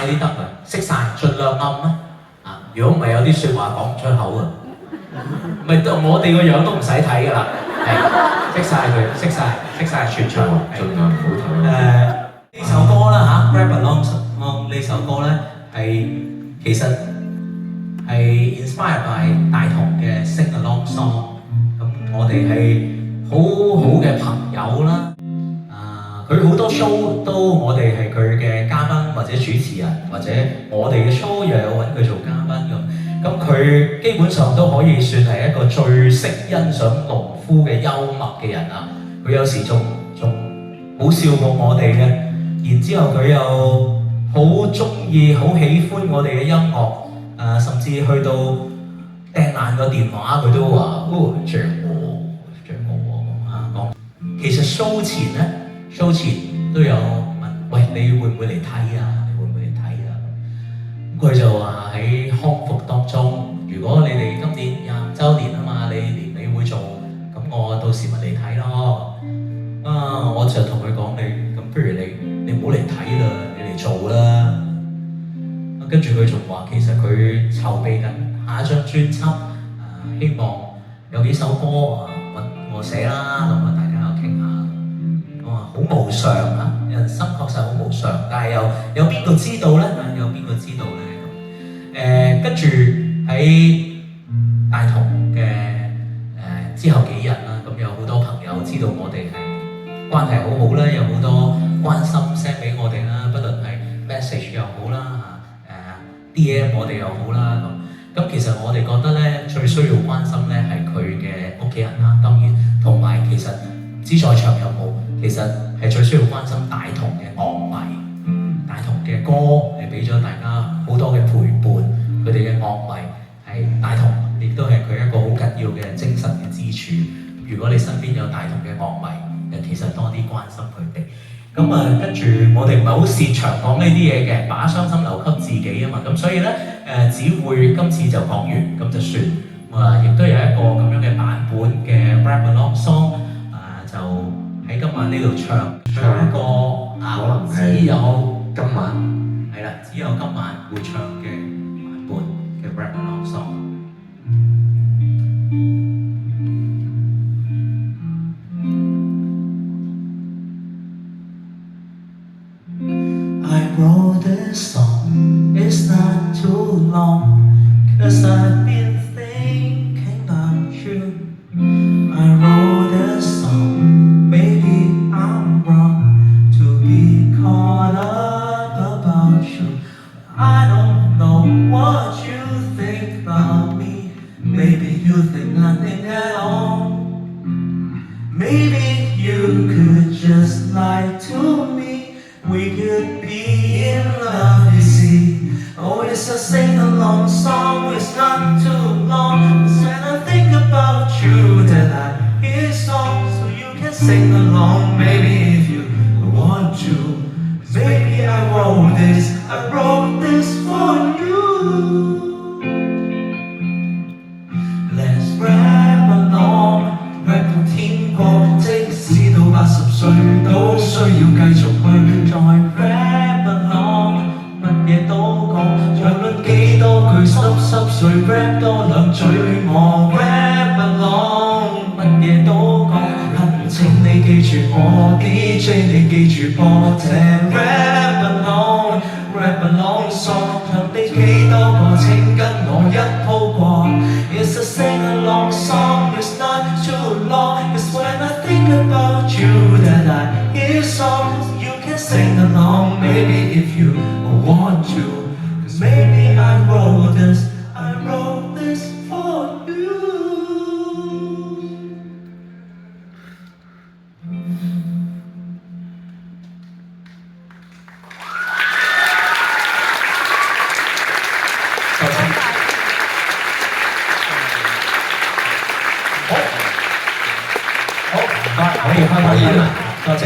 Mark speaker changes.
Speaker 1: 啲得啊，識晒，盡量暗啊！啊，如果唔係有啲説話講唔出口啊，咪我哋個樣都唔使睇㗎啦，係識晒佢，識晒全場，
Speaker 2: 盡量唔好睇。
Speaker 1: 呢首歌啦嚇，《Rap Along Song》呢首歌咧係其實係 inspired by 大同嘅《Sing Along Song》，咁我哋係好好嘅朋友啦。佢好多 show 都我哋係佢嘅嘉賓或者主持人，或者我哋嘅 show 又有揾佢做嘉賓咁佢基本上都可以算係一個最識欣賞農夫嘅幽默嘅人啦。佢有時仲好笑過我哋嘅，然之後佢又好中意、好喜歡我哋嘅音樂，甚至去到掟爛個電話佢都話：哦，着我講。其實 show 前咧。show 前都有問，喂，你會唔會嚟睇啊？你會唔會嚟睇啊？咁佢就話喺康復當中，如果你哋今年25週年啊嘛，你年尾會做，咁我到時咪嚟睇咯。我就同佢講你，咁不如你唔好嚟睇啦，你嚟做啦。跟住佢仲話其實佢籌備緊下一張專輯，希望有幾首歌揾我寫啦，咁大家又傾下。好無常啊！人生確實好無常，但係有邊個知道咧？有邊個知道咧？跟住喺大同嘅之後幾日啦，咁有好多朋友知道我哋係關係好好啦，有好多關心 send 俾我哋啦，不論係 message 又好啦，DM 我哋又好啦咁其實我哋覺得咧，最需要關心咧係佢嘅屋企人啦，當然同埋其實唔知在場有冇，其實係最需要關心大同嘅樂迷，大同嘅歌係俾咗大家好多嘅陪伴，佢哋嘅樂迷係大同，亦都係佢一個好緊要嘅精神嘅支柱。如果你身邊有大同嘅樂迷，其實多啲關心佢哋。跟住我哋唔係好擅長講呢啲嘢嘅，把傷心留給自己啊嘛。咁所以咧只會今次就講完咁就算。亦都有一個咁樣嘅版本嘅 Rap Along Song， 就喺今晚呢度唱一個
Speaker 2: 可能
Speaker 1: 只有
Speaker 2: 今晚
Speaker 1: 係啦，只有今晚會唱嘅版本嘅 Rap Along Song。I wrote this song, it's not too long, 'cause I've been thinking about you. I wrote this song, maybe I'm wrong to be caught up about you. I don't know what you think about me, maybe you think nothing at all. Maybe you could just lie to me, we could be in love, you see. Oh, it's a sing-along song, it's not too long. It's when I think about you that I hear songs, so you can sing along, maybe if you want to. Maybe I wrote this for you. Let's rap along, rap 到天光，即使到80歲都需要繼續去再 rap along， 乜嘢都講，無論幾多句濕碎 rap 多兩嘴，我 rap along， 乜嘢都講，懇請你記住我 DJ， 你記住播這 rap along，rap along song， 讓你幾多個請跟我一鋪過。It's a sing-along song, it's not too long. It's when I think about you that I hear songs. You can sing along, maybe if you want to. 'Cause maybe I wrote this for you. 好，唔該，可以開啦，多謝。